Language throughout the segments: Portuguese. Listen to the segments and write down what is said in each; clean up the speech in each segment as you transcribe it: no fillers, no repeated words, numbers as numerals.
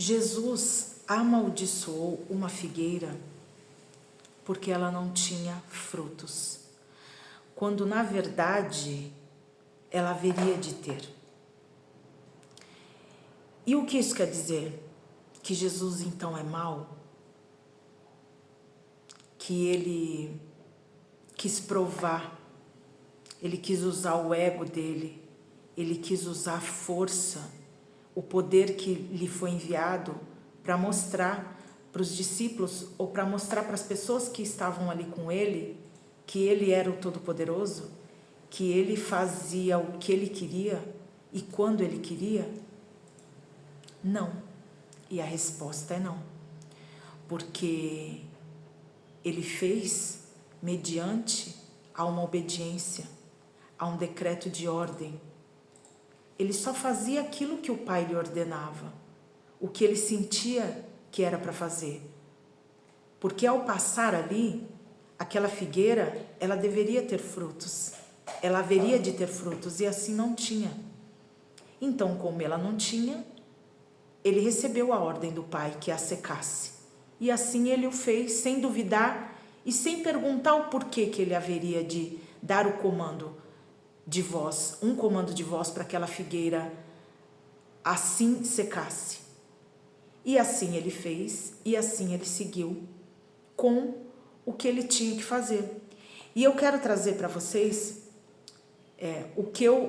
Jesus amaldiçoou uma figueira porque ela não tinha frutos, quando na verdade ela haveria de ter. E o que isso quer dizer? Que Jesus então é mau? Que ele quis provar, ele quis usar o ego dele, ele quis usar a força, o poder que lhe foi enviado para mostrar para os discípulos ou para mostrar para as pessoas que estavam ali com ele que ele era o Todo-Poderoso, que ele fazia o que ele queria e quando ele queria? Não. E a resposta é não. Porque ele fez mediante a uma obediência, a um decreto de ordem. Ele só fazia aquilo que o Pai lhe ordenava, o que ele sentia que era para fazer. Porque ao passar ali, aquela figueira, ela deveria ter frutos. Ela haveria de ter frutos e assim não tinha. Então, como ela não tinha, ele recebeu a ordem do Pai que a secasse. E assim ele o fez, sem duvidar e sem perguntar o porquê que ele haveria de dar o comando de voz, um comando de voz para aquela figueira assim secasse. E assim ele fez, e assim ele seguiu com o que ele tinha que fazer. E eu quero trazer para vocês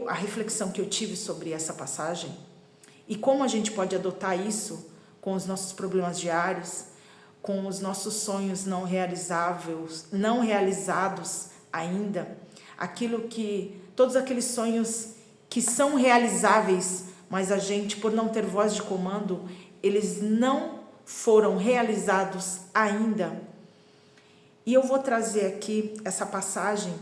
a reflexão que eu tive sobre essa passagem e como a gente pode adotar isso com os nossos problemas diários, com os nossos sonhos não realizados ainda, todos aqueles sonhos que são realizáveis, mas a gente, por não ter voz de comando, eles não foram realizados ainda. E eu vou trazer aqui essa passagem,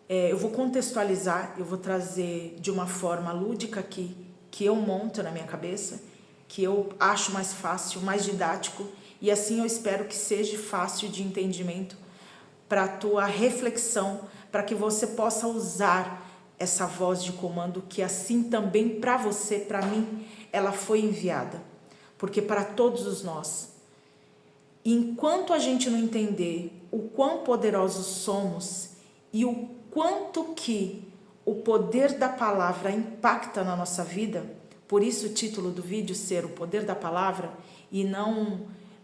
eu vou contextualizar, eu vou trazer de uma forma lúdica que eu monto na minha cabeça, que eu acho mais fácil, mais didático, e assim eu espero que seja fácil de entendimento para a tua reflexão, para que você possa usar essa voz de comando que assim também para você, para mim, ela foi enviada. Porque para todos nós, enquanto a gente não entender o quão poderosos somos e o quanto que o poder da palavra impacta na nossa vida, por isso o título do vídeo ser o poder da palavra, e não,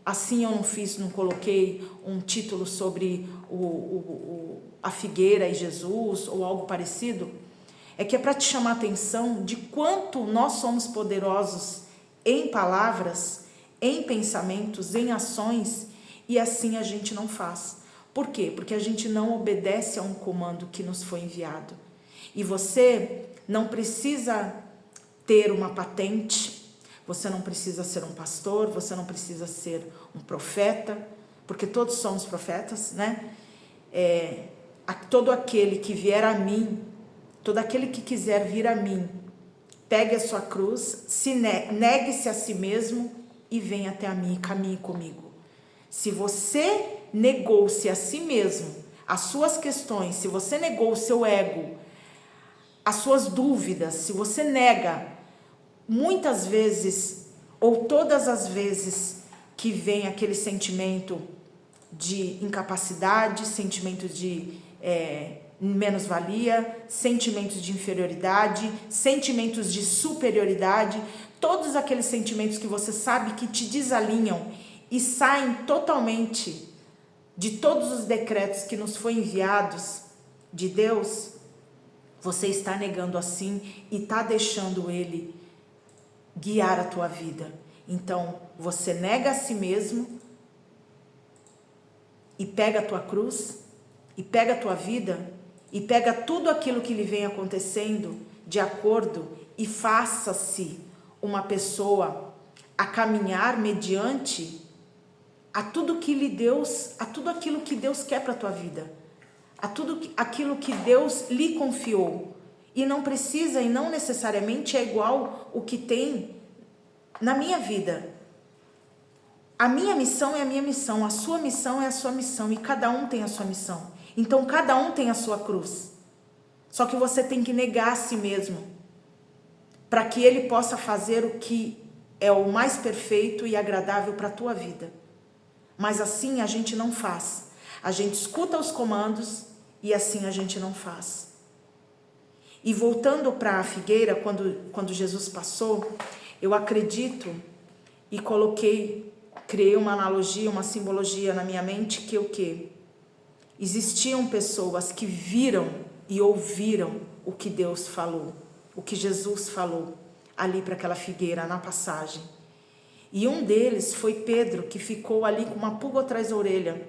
assim eu não coloquei um título sobre a figueira e Jesus ou algo parecido, é que é para te chamar a atenção de quanto nós somos poderosos em palavras, em pensamentos, em ações, e assim a gente não faz. Por quê? Porque a gente não obedece a um comando que nos foi enviado. E você não precisa ter uma patente, você não precisa ser um pastor, você não precisa ser um profeta, porque todos somos profetas, né? Todo aquele que vier a mim, todo aquele que quiser vir a mim, pegue a sua cruz, negue-se a si mesmo e venha até a mim e caminhe comigo. Se você negou-se a si mesmo, as suas questões, se você negou o seu ego, as suas dúvidas, se você nega muitas vezes ou todas as vezes que vem aquele sentimento de incapacidade, sentimento de menos-valia, sentimentos de inferioridade, sentimentos de superioridade, todos aqueles sentimentos que você sabe que te desalinham e saem totalmente de todos os decretos que nos foram enviados de Deus, você está negando assim e está deixando Ele guiar a tua vida. Então, você nega a si mesmo e pega a tua cruz, e pega a tua vida, e pega tudo aquilo que lhe vem acontecendo de acordo e faça-se uma pessoa a caminhar mediante a tudo aquilo que Deus quer para a tua vida, a tudo aquilo que Deus lhe confiou. E não precisa e não necessariamente é igual o que tem na minha vida. A minha missão é a minha missão, a sua missão é a sua missão, e cada um tem a sua missão. Então cada um tem a sua cruz. Só que você tem que negar a si mesmo, para que ele possa fazer o que é o mais perfeito e agradável para a tua vida. Mas assim a gente não faz. A gente escuta os comandos e assim a gente não faz. E voltando para a figueira, quando Jesus passou, eu acredito e criei uma analogia, uma simbologia na minha mente que o quê? Existiam pessoas que viram e ouviram o que Deus falou, o que Jesus falou ali para aquela figueira na passagem. E um deles foi Pedro, que ficou ali com uma pulga atrás da orelha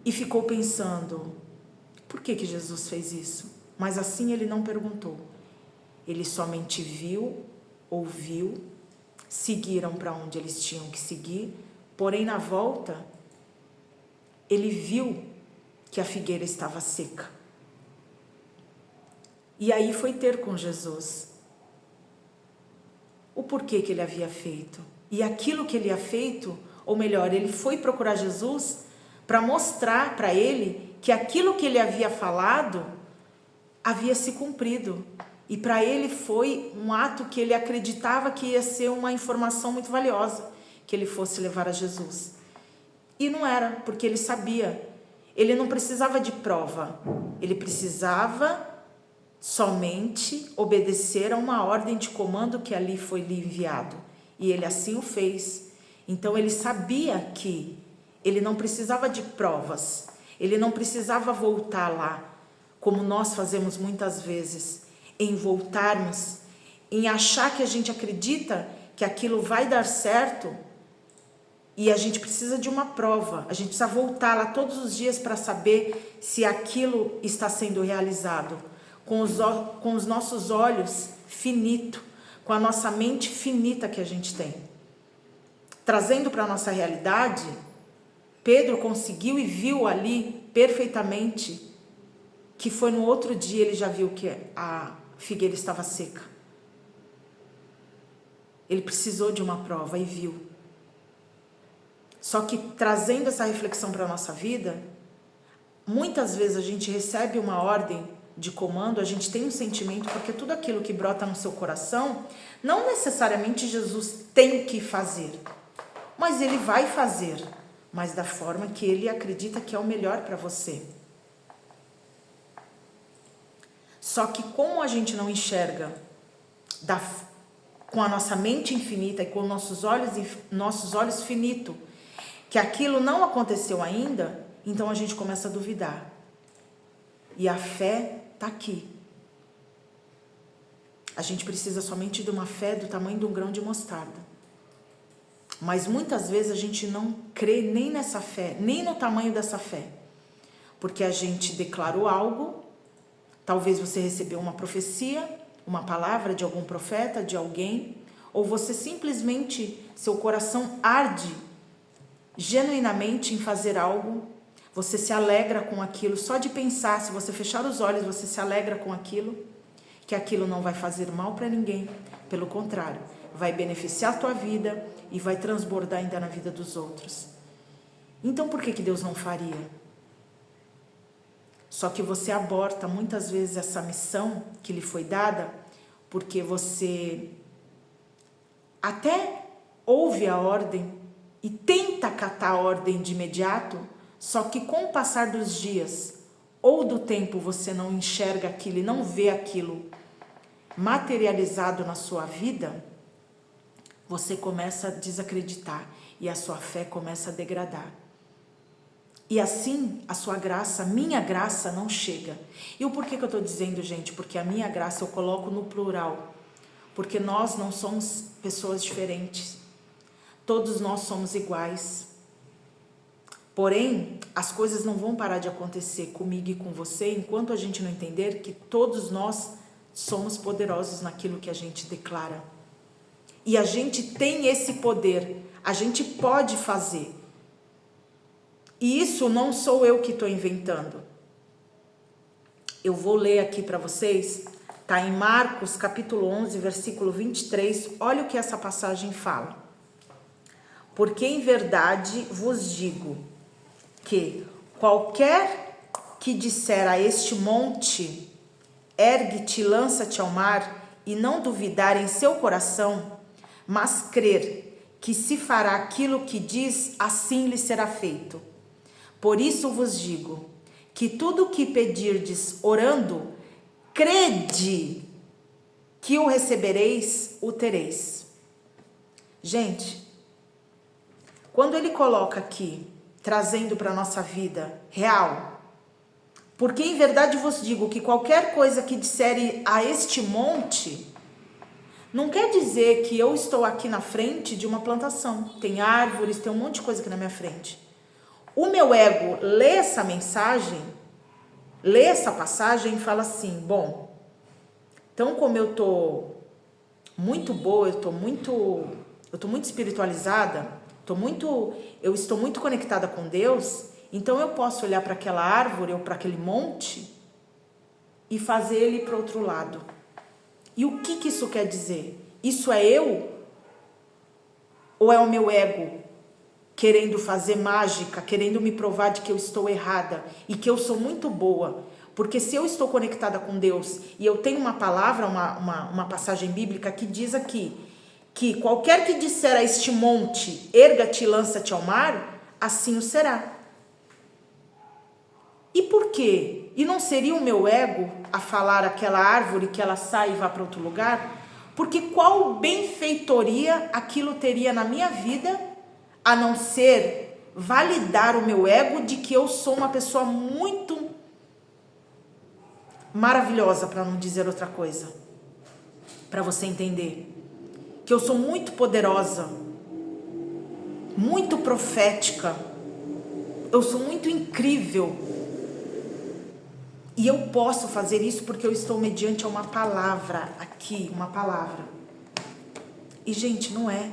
e ficou pensando, por que Jesus fez isso? Mas assim ele não perguntou. Ele somente viu, ouviu, seguiram para onde eles tinham que seguir, porém na volta ele viu que a figueira estava seca. E aí foi ter com Jesus o porquê que ele havia feito. E aquilo que ele havia feito, ou melhor, ele foi procurar Jesus para mostrar para ele que aquilo que ele havia falado havia se cumprido. E para ele foi um ato que ele acreditava que ia ser uma informação muito valiosa, que ele fosse levar a Jesus. E não era, porque ele sabia. Ele não precisava de prova. Ele precisava somente obedecer a uma ordem de comando que ali foi lhe enviado. E ele assim o fez. Então ele sabia que ele não precisava de provas. Ele não precisava voltar lá, como nós fazemos muitas vezes, em voltarmos, em achar que a gente acredita que aquilo vai dar certo e a gente precisa de uma prova. A gente precisa voltar lá todos os dias para saber se aquilo está sendo realizado. Com os nossos olhos finitos, com a nossa mente finita que a gente tem. Trazendo para a nossa realidade, Pedro conseguiu e viu ali perfeitamente que foi no outro dia ele já viu que a figueira estava seca. Ele precisou de uma prova e viu. Só que trazendo essa reflexão para a nossa vida, muitas vezes a gente recebe uma ordem de comando, a gente tem um sentimento, porque tudo aquilo que brota no seu coração, não necessariamente Jesus tem que fazer, mas ele vai fazer, mas da forma que ele acredita que é o melhor para você. Só que como a gente não enxerga com a nossa mente infinita e com nossos olhos finitos, que aquilo não aconteceu ainda, então a gente começa a duvidar. E a fé está aqui. A gente precisa somente de uma fé do tamanho de um grão de mostarda. Mas muitas vezes a gente não crê nem nessa fé, nem no tamanho dessa fé. Porque a gente declarou algo, talvez você recebeu uma profecia, uma palavra de algum profeta, de alguém, ou você simplesmente, seu coração arde genuinamente em fazer algo, você se alegra com aquilo, só de pensar, se você fechar os olhos, você se alegra com aquilo, que aquilo não vai fazer mal para ninguém, pelo contrário, vai beneficiar a tua vida e vai transbordar ainda na vida dos outros. Então por que Deus não faria? Só que você aborta muitas vezes essa missão que lhe foi dada, porque você até ouve a ordem e tenta acatar a ordem de imediato, só que com o passar dos dias ou do tempo você não enxerga aquilo e não vê aquilo materializado na sua vida, você começa a desacreditar e a sua fé começa a degradar. E assim a sua graça, a minha graça não chega. E o porquê que eu estou dizendo, gente? Porque a minha graça eu coloco no plural. Porque nós não somos pessoas diferentes. Todos nós somos iguais. Porém, as coisas não vão parar de acontecer comigo e com você enquanto a gente não entender que todos nós somos poderosos naquilo que a gente declara. E a gente tem esse poder, a gente pode fazer. E isso não sou eu que estou inventando. Eu vou ler aqui para vocês, está em Marcos capítulo 11, versículo 23, olha o que essa passagem fala. Porque em verdade vos digo que qualquer que disser a este monte, ergue-te, lança-te ao mar, e não duvidar em seu coração, mas crer que se fará aquilo que diz, assim lhe será feito. Por isso vos digo, que tudo o que pedirdes orando, crede que o recebereis, o tereis. Gente, quando ele coloca aqui, trazendo para a nossa vida real, porque em verdade vos digo que qualquer coisa que disser a este monte, não quer dizer que eu estou aqui na frente de uma plantação. Tem árvores, tem um monte de coisa aqui na minha frente. O meu ego lê essa mensagem, lê essa passagem e fala assim, bom, então como eu estou muito boa, eu estou muito espiritualizada, eu estou muito conectada com Deus, então eu posso olhar para aquela árvore ou para aquele monte e fazer ele para o outro lado. E o que isso quer dizer? Isso é eu? Ou é o meu ego querendo fazer mágica, querendo me provar de que eu estou errada e que eu sou muito boa? Porque se eu estou conectada com Deus e eu tenho uma palavra, uma passagem bíblica que diz aqui, que qualquer que disser a este monte, erga-te e lança-te ao mar, assim o será. E por quê? E não seria o meu ego a falar aquela árvore que ela sai e vá para outro lugar? Porque qual benfeitoria aquilo teria na minha vida, a não ser validar o meu ego de que eu sou uma pessoa muito maravilhosa, para não dizer outra coisa, para você entender, que eu sou muito poderosa, muito profética, eu sou muito incrível, e eu posso fazer isso porque eu estou mediante a uma palavra aqui, uma palavra. E gente, não é.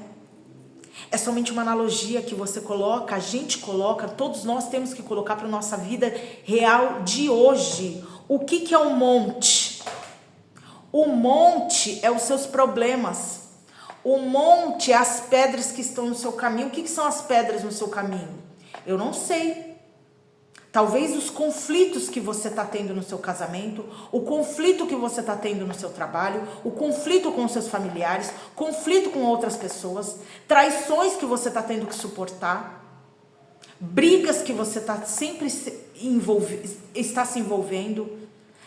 É somente uma analogia que você coloca, a gente coloca, todos nós temos que colocar para a nossa vida real de hoje. O que é um monte? O monte é os seus problemas. O monte é as pedras que estão no seu caminho. O que são as pedras no seu caminho? Eu não sei. Talvez os conflitos que você está tendo no seu casamento, o conflito que você está tendo no seu trabalho, o conflito com os seus familiares, conflito com outras pessoas, traições que você está tendo que suportar, brigas que você está sempre está se envolvendo,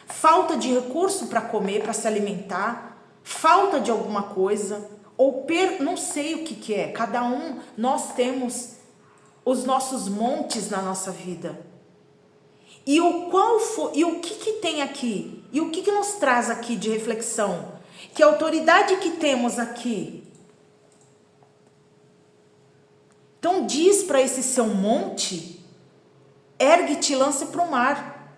falta de recurso para comer, para se alimentar, falta de alguma coisa, ou não sei o que é. Cada um, nós temos os nossos montes na nossa vida. E o que tem aqui? E o que nos traz aqui de reflexão? Que autoridade que temos aqui? Então diz para esse seu monte, ergue-te e lance para o mar.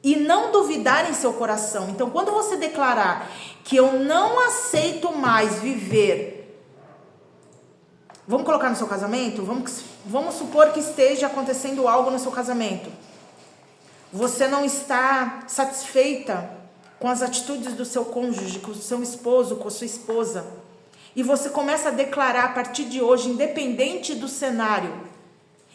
E não duvidar em seu coração. Então quando você declarar que eu não aceito mais viver, vamos colocar no seu casamento? Vamos supor que esteja acontecendo algo no seu casamento. Você não está satisfeita com as atitudes do seu cônjuge, com o seu esposo, com a sua esposa. E você começa a declarar a partir de hoje, independente do cenário,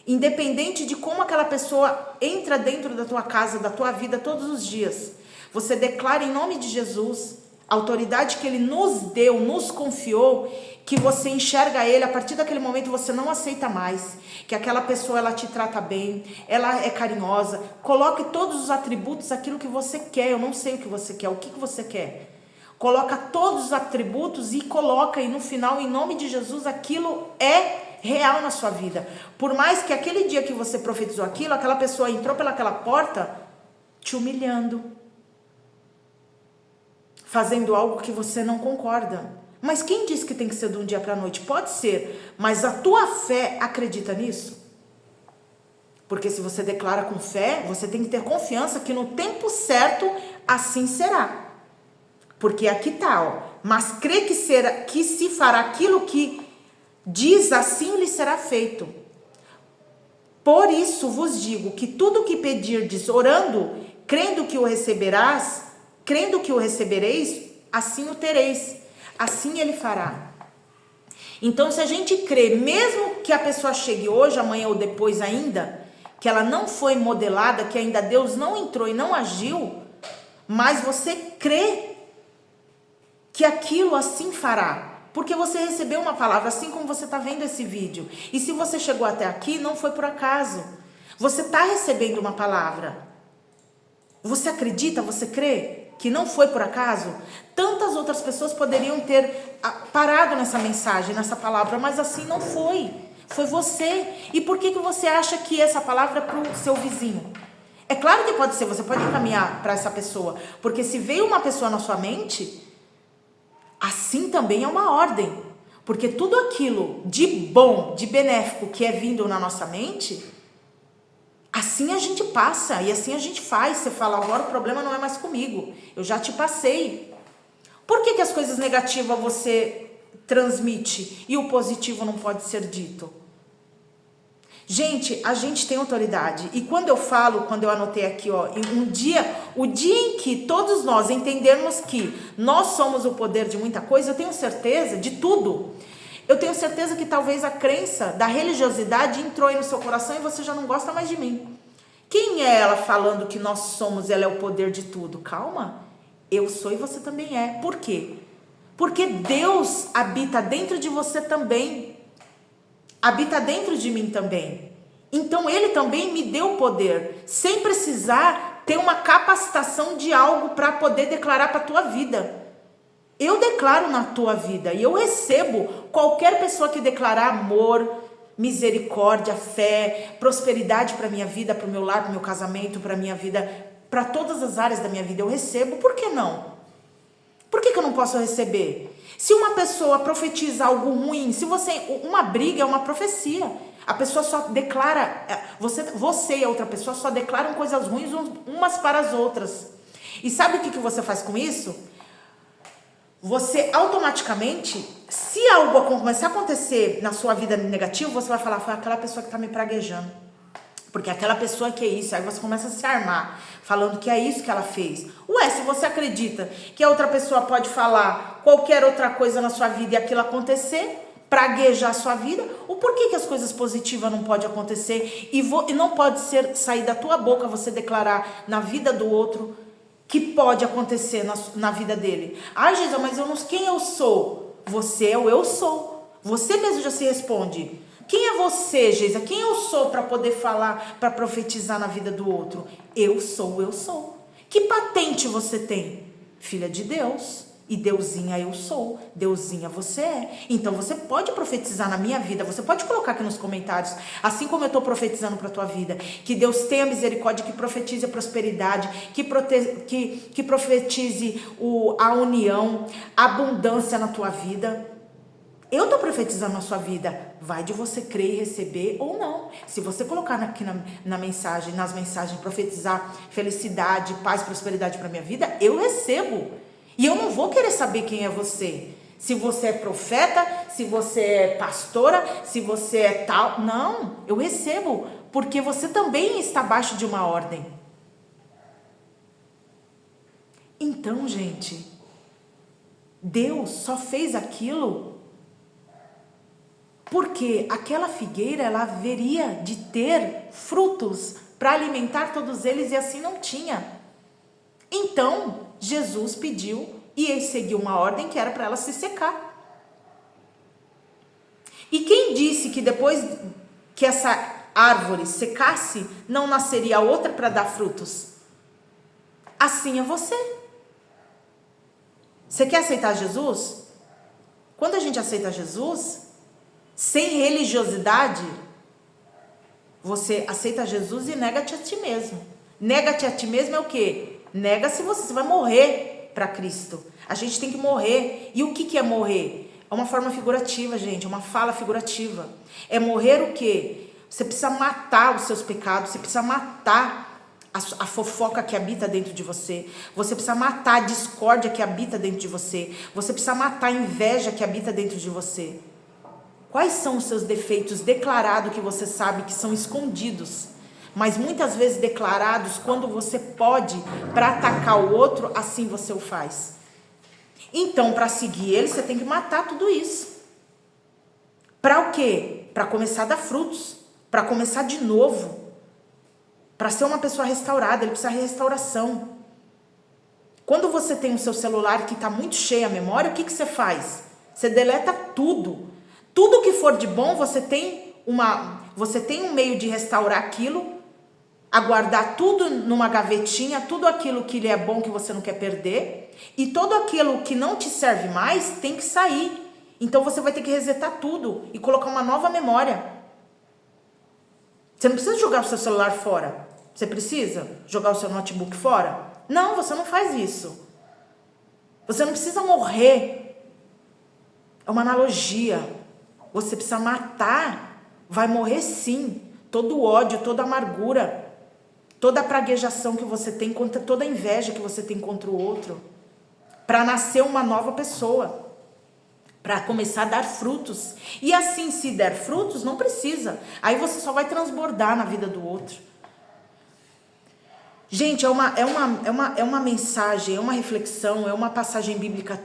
independente de como aquela pessoa entra dentro da tua casa, da tua vida todos os dias. Você declara em nome de Jesus, a autoridade que Ele nos deu, nos confiou, que você enxerga Ele, a partir daquele momento você não aceita mais, que aquela pessoa ela te trata bem, ela é carinhosa, coloque todos os atributos, aquilo que você quer, eu não sei o que você quer, o que você quer, coloca todos os atributos e coloca, e no final, em nome de Jesus, aquilo é real na sua vida, por mais que aquele dia que você profetizou aquilo, aquela pessoa entrou pelaquela porta, te humilhando, fazendo algo que você não concorda. Mas quem disse que tem que ser de um dia para a noite? Pode ser, mas a tua fé acredita nisso? Porque se você declara com fé, você tem que ter confiança que no tempo certo assim será. Porque aqui está, ó. Mas crê que se fará aquilo que diz, assim lhe será feito. Por isso vos digo que tudo que pedirdes orando, crendo que o receberás, crendo que o recebereis, assim o tereis. Assim Ele fará. Então, se a gente crê, mesmo que a pessoa chegue hoje, amanhã ou depois ainda, que ela não foi modelada, que ainda Deus não entrou e não agiu, mas você crê que aquilo assim fará. Porque você recebeu uma palavra, assim como você está vendo esse vídeo. E se você chegou até aqui, não foi por acaso. Você está recebendo uma palavra. Você acredita, você crê que não foi por acaso? Tantas outras pessoas poderiam ter parado nessa mensagem, nessa palavra, mas assim não foi. Foi você. E por que você acha que essa palavra é para o seu vizinho? É claro que pode ser, você pode encaminhar para essa pessoa. Porque se veio uma pessoa na sua mente, assim também é uma ordem. Porque tudo aquilo de bom, de benéfico que é vindo na nossa mente, assim a gente passa e assim a gente faz. Você fala, agora o problema não é mais comigo, eu já te passei. Por que as coisas negativas você transmite e o positivo não pode ser dito? Gente, a gente tem autoridade. E quando eu falo, quando eu anotei aqui, ó, o dia em que todos nós entendermos que nós somos o poder de muita coisa, eu tenho certeza de tudo. Eu tenho certeza que talvez a crença da religiosidade entrou aí no seu coração e você já não gosta mais de mim. Quem é ela falando que nós somos, ela é o poder de tudo? Calma, eu sou e você também é. Por quê? Porque Deus habita dentro de você também. Habita dentro de mim também. Então Ele também me deu poder, sem precisar ter uma capacitação de algo para poder declarar para a tua vida. Eu declaro na tua vida e eu recebo qualquer pessoa que declarar amor, misericórdia, fé, prosperidade para minha vida, para o meu lar, para o meu casamento, para a minha vida, para todas as áreas da minha vida eu recebo. Por que não? Por que eu não posso receber? Se uma pessoa profetiza algo ruim, uma briga é uma profecia. A pessoa só declara, você e a outra pessoa só declaram coisas ruins umas para as outras. E sabe o que você faz com isso? Você automaticamente, se algo começar a acontecer na sua vida negativo, você vai falar, foi aquela pessoa que está me praguejando. Porque aquela pessoa que é isso, aí você começa a se armar, falando que é isso que ela fez. Ué, se você acredita que a outra pessoa pode falar qualquer outra coisa na sua vida e aquilo acontecer, praguejar a sua vida, o porquê que as coisas positivas não podem acontecer e não pode sair da tua boca você declarar na vida do outro que pode acontecer na vida dele? Ai, Jesus, mas eu não sei quem eu sou. Você é o eu sou. Você mesmo já se responde. Quem é você, Geisa? Quem eu sou para poder falar, para profetizar na vida do outro? Eu sou, eu sou. Que patente você tem? Filha de Deus. E Deusinha eu sou. Deusinha você é. Então você pode profetizar na minha vida. Você pode colocar aqui nos comentários, assim como eu estou profetizando para a tua vida, que Deus tenha misericórdia, que profetize a prosperidade, que profetize a união, a abundância na tua vida. Eu estou profetizando na sua vida. Vai de você crer e receber ou não. Se você colocar aqui nas mensagens, profetizar felicidade, paz, prosperidade para minha vida, eu recebo. E eu não vou querer saber quem é você. Se você é profeta, se você é pastora, se você é tal. Não, eu recebo. Porque você também está abaixo de uma ordem. Então, gente, Deus só fez aquilo porque aquela figueira, ela haveria de ter frutos para alimentar todos eles e assim não tinha. Então, Jesus pediu e ele seguiu uma ordem que era para ela se secar. E quem disse que depois que essa árvore secasse, não nasceria outra para dar frutos? Assim é você. Você quer aceitar Jesus? Quando a gente aceita Jesus, sem religiosidade, você aceita Jesus e nega-te a ti mesmo. Nega-te a ti mesmo é o quê? Nega-se você vai morrer para Cristo. A gente tem que morrer. E o que é morrer? É uma forma figurativa, gente, é uma fala figurativa. É morrer o quê? Você precisa matar os seus pecados, você precisa matar a fofoca que habita dentro de você. Você precisa matar a discórdia que habita dentro de você. Você precisa matar a inveja que habita dentro de você. Quais são os seus defeitos declarados que você sabe que são escondidos, mas muitas vezes declarados quando você pode para atacar o outro, assim você o faz. Então, para seguir ele, você tem que matar tudo isso. Para o quê? Para começar a dar frutos, para começar de novo, para ser uma pessoa restaurada. Ele precisa de restauração. Quando você tem o seu celular que está muito cheio a memória, o que você faz? Você deleta tudo. Tudo que for de bom, você tem um meio de restaurar aquilo, aguardar tudo numa gavetinha, tudo aquilo que lhe é bom que você não quer perder, e todo aquilo que não te serve mais tem que sair. Então você vai ter que resetar tudo e colocar uma nova memória. Você não precisa jogar o seu celular fora. Você precisa jogar o seu notebook fora? Não, você não faz isso. Você não precisa morrer. É uma analogia. Você precisa matar. Vai morrer sim. Todo o ódio, toda a amargura, toda a praguejação que você tem, toda a inveja que você tem contra o outro, para nascer uma nova pessoa, para começar a dar frutos. E assim, se der frutos, não precisa. Aí você só vai transbordar na vida do outro. Gente, é uma mensagem, é uma reflexão, é uma passagem bíblica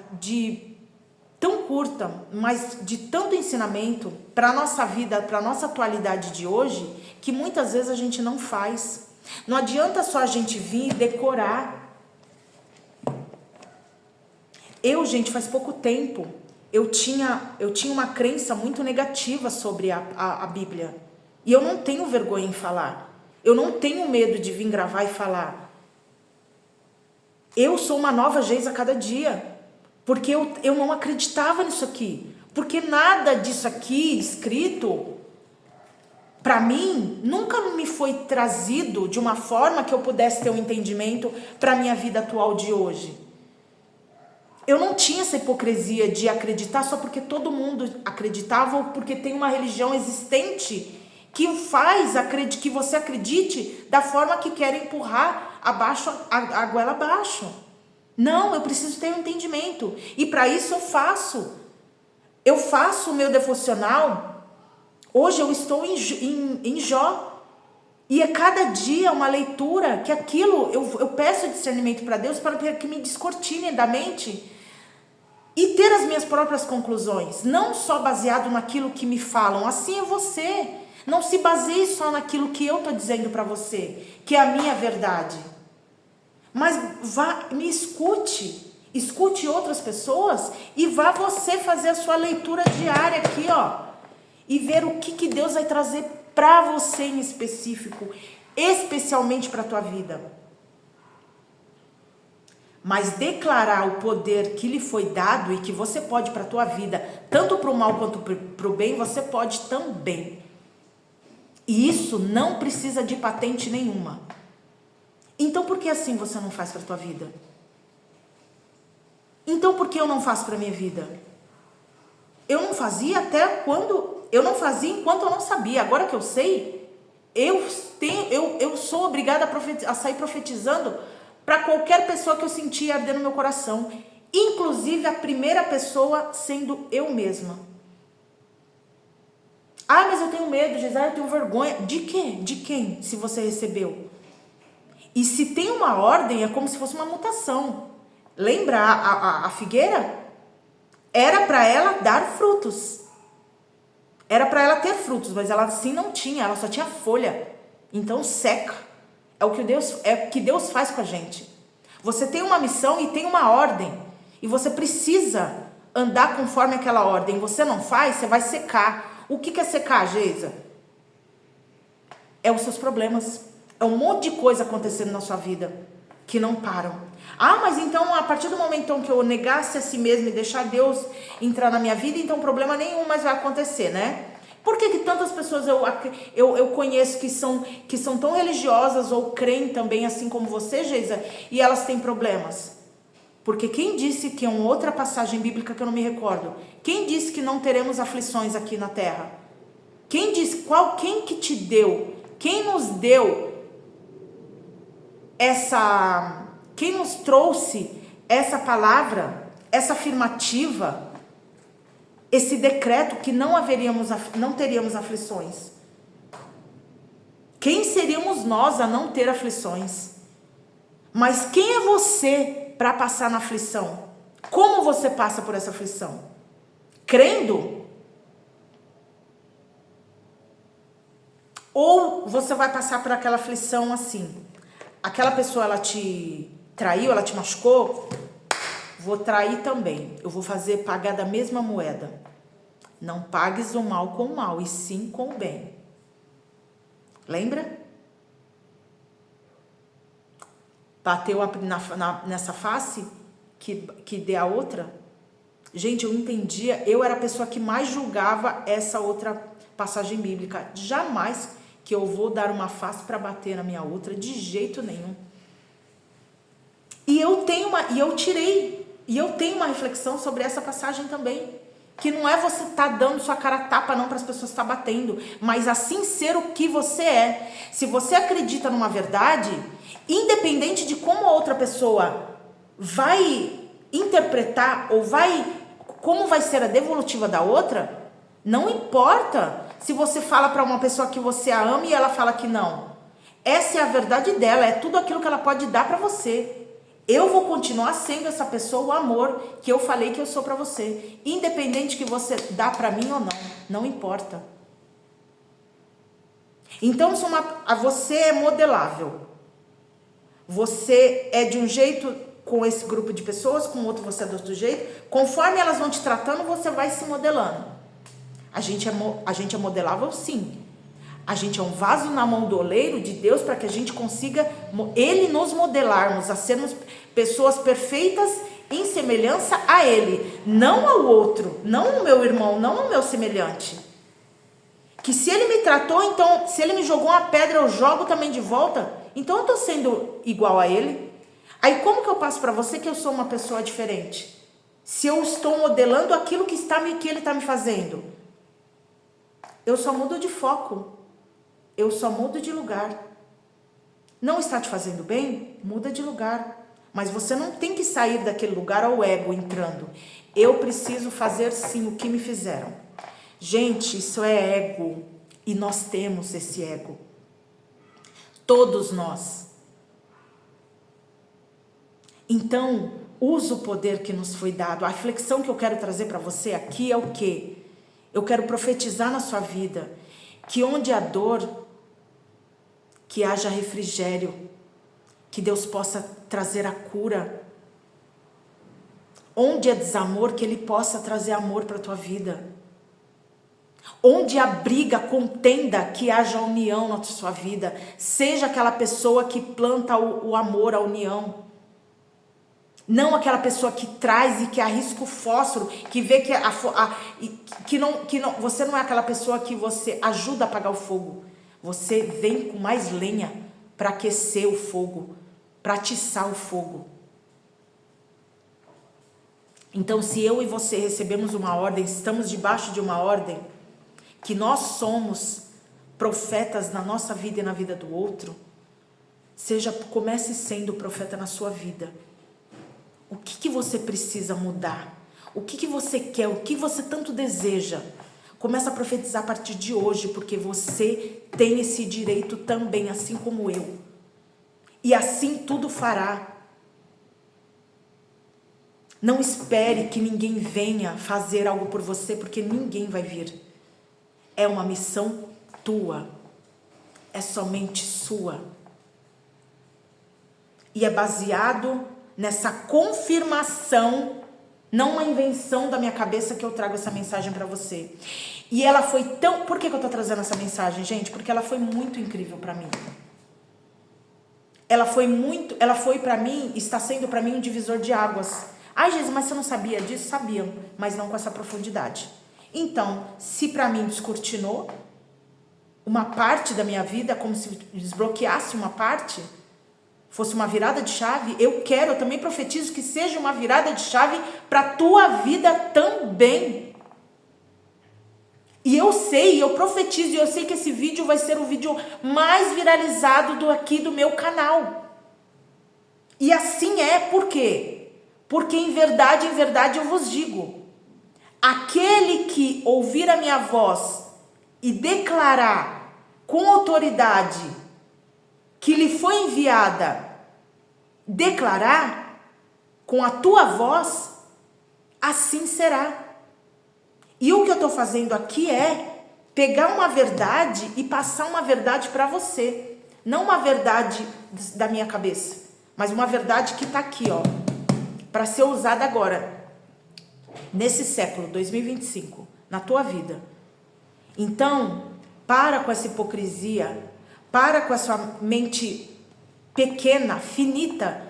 tão curta, mas de tanto ensinamento para a nossa vida, para a nossa atualidade de hoje, que muitas vezes a gente não faz. Não adianta só a gente vir e decorar. Gente, faz pouco tempo, eu tinha uma crença muito negativa sobre a Bíblia. E eu não tenho vergonha em falar. Eu não tenho medo de vir gravar e falar. Eu sou uma nova Geisa a cada dia. Porque eu não acreditava nisso aqui. Porque nada disso aqui escrito, para mim, nunca me foi trazido de uma forma que eu pudesse ter um entendimento para a minha vida atual de hoje. Eu não tinha essa hipocrisia de acreditar só porque todo mundo acreditava ou porque tem uma religião existente que faz que você acredite da forma que quer empurrar a goela abaixo. Não, eu preciso ter um entendimento. E para isso eu faço. Eu faço o meu devocional. Hoje eu estou em Jó. E é cada dia uma leitura que aquilo, eu peço discernimento para Deus para que me descortine da mente e ter as minhas próprias conclusões. Não só baseado naquilo que me falam. Assim é você. Não se baseie só naquilo que eu estou dizendo para você, que é a minha verdade. Mas me escute outras pessoas e vá você fazer a sua leitura diária aqui, ó, e ver o que Deus vai trazer para você em específico, especialmente para a tua vida. Mas declarar o poder que lhe foi dado e que você pode para a tua vida, tanto para o mal quanto para o bem, você pode também. E isso não precisa de patente nenhuma. Então por que assim você não faz para a tua vida? Então por que eu não faço para a minha vida? Eu não fazia eu não fazia enquanto eu não sabia. Agora que eu sei, eu sou obrigada a sair profetizando para qualquer pessoa que eu sentia arder no meu coração. Inclusive a primeira pessoa sendo eu mesma. Ah, mas eu tenho medo, Gisele, eu tenho vergonha. De quê? De quem? Se você recebeu. E se tem uma ordem, é como se fosse uma mutação. Lembra a figueira? Era para ela dar frutos. Era para ela ter frutos, mas ela assim não tinha, ela só tinha folha. Então seca. É o que Deus faz com a gente. Você tem uma missão e tem uma ordem. E você precisa andar conforme aquela ordem. Você não faz, você vai secar. O que é secar, Geisa? É os seus problemas. É um monte de coisa acontecendo na sua vida que não param. Ah, mas então a partir do momento que eu negasse a si mesmo e deixar Deus entrar na minha vida, então problema nenhum mais vai acontecer, né? Por que tantas pessoas eu conheço que são tão religiosas ou creem também assim como você, Geisa, e elas têm problemas? Porque quem disse que é uma outra passagem bíblica que eu não me recordo? Quem disse que não teremos aflições aqui na terra? Quem disse? Quem que te deu? Quem nos deu quem nos trouxe essa palavra, essa afirmativa, esse decreto que não teríamos aflições? Quem seríamos nós a não ter aflições? Mas quem é você para passar na aflição? Como você passa por essa aflição? Crendo? Ou você vai passar por aquela aflição assim? Aquela pessoa, ela te traiu, ela te machucou? vou trair também. Eu vou fazer pagar da mesma moeda. Não pagues o mal com o mal, e sim com o bem. Lembra? Bateu nessa face que dê a outra. Gente, eu entendia, eu era a pessoa que mais julgava essa outra passagem bíblica. Jamais que eu vou dar uma face para bater na minha outra, de jeito nenhum. E eu tenho uma reflexão sobre essa passagem também. Que não é você estar dando sua cara a tapa não para as pessoas estar batendo, mas assim ser o que você é. Se você acredita numa verdade, independente de como a outra pessoa vai interpretar ou como vai ser a devolutiva da outra, não importa se você fala para uma pessoa que você a ama e ela fala que não. Essa é a verdade dela, é tudo aquilo que ela pode dar para você. Eu vou continuar sendo essa pessoa, o amor que eu falei que eu sou para você. Independente que você dá para mim ou não importa. Então, você é modelável. Você é de um jeito com esse grupo de pessoas, com outro você é do outro jeito. Conforme elas vão te tratando, você vai se modelando. A gente é modelável, sim. A gente é um vaso na mão do oleiro de Deus para que a gente consiga, Ele nos modelarmos, a sermos pessoas perfeitas em semelhança a Ele, não ao outro, não ao meu irmão, não ao meu semelhante. Que se Ele me tratou, então, se Ele me jogou uma pedra, eu jogo também de volta, então eu estou sendo igual a Ele. Aí como que eu passo para você que eu sou uma pessoa diferente? Se eu estou modelando aquilo que Ele está me fazendo. Eu só mudo de foco. Eu só mudo de lugar. Não está te fazendo bem? Muda de lugar. Mas você não tem que sair daquele lugar ao ego entrando. Eu preciso fazer sim o que me fizeram. Gente, isso é ego. E nós temos esse ego. Todos nós. Então, usa o poder que nos foi dado. A reflexão que eu quero trazer para você aqui é o quê? Eu quero profetizar na sua vida que onde há dor, que haja refrigério, que Deus possa trazer a cura. Onde há desamor, que Ele possa trazer amor para a tua vida. Onde há briga, contenda, que haja união na sua vida. Seja aquela pessoa que planta o amor, a união. Não aquela pessoa que traz e que arrisca o fósforo, que vê que você não é aquela pessoa que você ajuda a apagar o fogo. Você vem com mais lenha para aquecer o fogo, para atiçar o fogo. Então, se eu e você recebemos uma ordem, estamos debaixo de uma ordem, que nós somos profetas na nossa vida e na vida do outro, comece sendo profeta na sua vida. O que você precisa mudar? O que você quer? O que você tanto deseja? Começa a profetizar a partir de hoje, porque você tem esse direito também, assim como eu. E assim tudo fará. Não espere que ninguém venha fazer algo por você, porque ninguém vai vir. É uma missão tua. É somente sua. E é baseado nessa confirmação, não uma invenção da minha cabeça, que eu trago essa mensagem para você. E ela foi tão... Por que eu tô trazendo essa mensagem, gente? Porque ela foi muito incrível para mim. Ela foi para mim, está sendo para mim um divisor de águas. Ai, Jesus, mas você não sabia disso? Sabia, mas não com essa profundidade. Então, se para mim descortinou uma parte da minha vida, como se desbloqueasse uma parte, fosse uma virada de chave, eu também profetizo que seja uma virada de chave para a tua vida também. E eu profetizo, e eu sei que esse vídeo vai ser o vídeo mais viralizado do meu canal. E assim por quê? Porque em verdade eu vos digo, aquele que ouvir a minha voz e declarar com autoridade que lhe foi enviada, declarar com a tua voz, assim será. E o que eu estou fazendo aqui é pegar uma verdade e passar uma verdade para você. Não uma verdade da minha cabeça, mas uma verdade que está aqui, ó. para ser usada agora, nesse século 2025, na tua vida. Então, para com essa hipocrisia, para com a sua mente pequena, finita,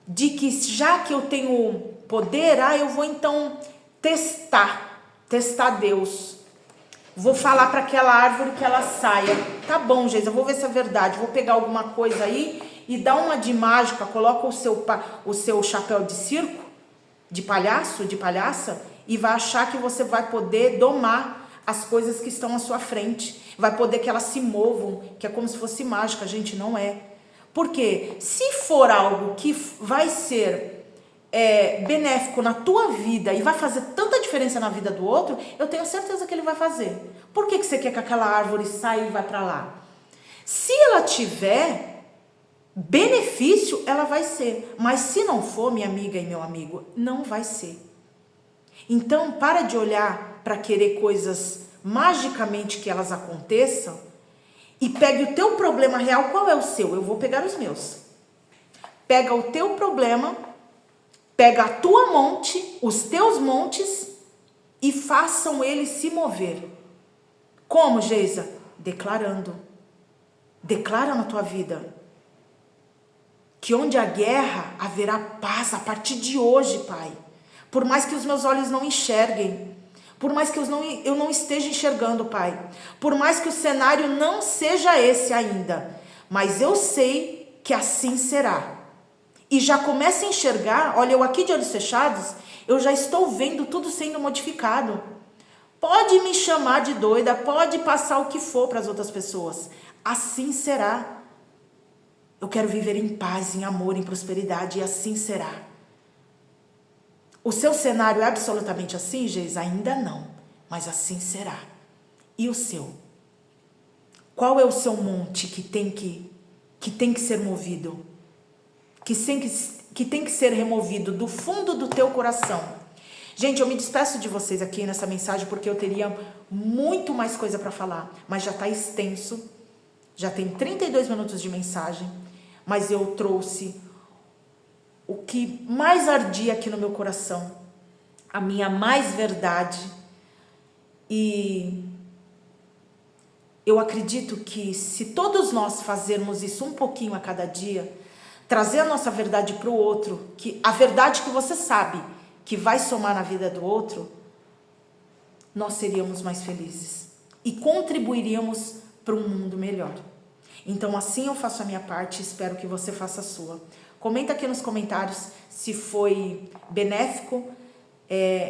de que já que eu tenho poder, eu vou então testar Deus. Vou falar para aquela árvore que ela saia. Tá bom, Geisa, eu vou ver se é verdade. Vou pegar alguma coisa aí e dar uma de mágica, coloca o seu chapéu de circo, de palhaço, de palhaça, e vai achar que você vai poder domar as coisas que estão à sua frente. Vai poder que elas se movam, que é como se fosse mágica. Gente, não é. Porque se for algo que vai ser benéfico na tua vida e vai fazer tanta diferença na vida do outro, eu tenho certeza que ele vai fazer. Por que você quer que aquela árvore saia e vá para lá? Se ela tiver benefício, ela vai ser. Mas se não for, minha amiga e meu amigo, não vai ser. Então, para de olhar para querer coisas magicamente que elas aconteçam e pegue o teu problema real. Qual é o seu? Eu vou pegar os meus. Pega o teu problema, pega a tua monte, os teus montes e façam eles se mover. Como, Geisa? Declarando. Declara na tua vida que onde há guerra haverá paz a partir de hoje, Pai. Por mais que os meus olhos não enxerguem, por mais que eu não esteja enxergando, Pai, por mais que o cenário não seja esse ainda, mas eu sei que assim será. E já começo a enxergar, olha, eu aqui de olhos fechados, eu já estou vendo tudo sendo modificado. Pode me chamar de doida, pode passar o que for para as outras pessoas. Assim será. Eu quero viver em paz, em amor, em prosperidade, e assim será. O seu cenário é absolutamente assim, Geisa? Ainda não, mas assim será. E o seu? Qual é o seu monte que tem que ser movido? Que tem que ser removido do fundo do teu coração? Gente, eu me despeço de vocês aqui nessa mensagem porque eu teria muito mais coisa para falar, mas já está extenso, já tem 32 minutos de mensagem, mas eu trouxe o que mais ardia aqui no meu coração, a minha mais verdade. E eu acredito que se todos nós fazermos isso um pouquinho a cada dia, trazer a nossa verdade para o outro, que a verdade que você sabe que vai somar na vida do outro, nós seríamos mais felizes e contribuiríamos para um mundo melhor. Então assim eu faço a minha parte, espero que você faça a sua. Comenta aqui nos comentários se foi benéfico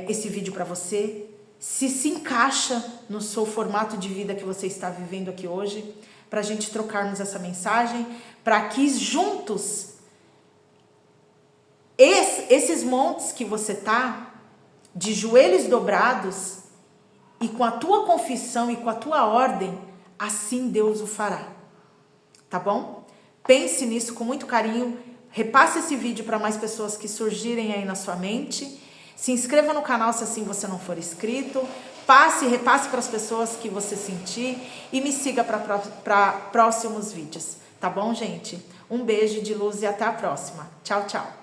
esse vídeo para você, se encaixa no seu formato de vida que você está vivendo aqui hoje, para a gente trocarmos essa mensagem, para que juntos, esses montes que você tá, de joelhos dobrados, e com a tua confissão e com a tua ordem, assim Deus o fará. Tá bom? Pense nisso com muito carinho. Repasse esse vídeo para mais pessoas que surgirem aí na sua mente. Se inscreva no canal se assim você não for inscrito. Repasse para as pessoas que você sentir. E me siga para próximos vídeos. Tá bom, gente? Um beijo de luz e até a próxima. Tchau, tchau.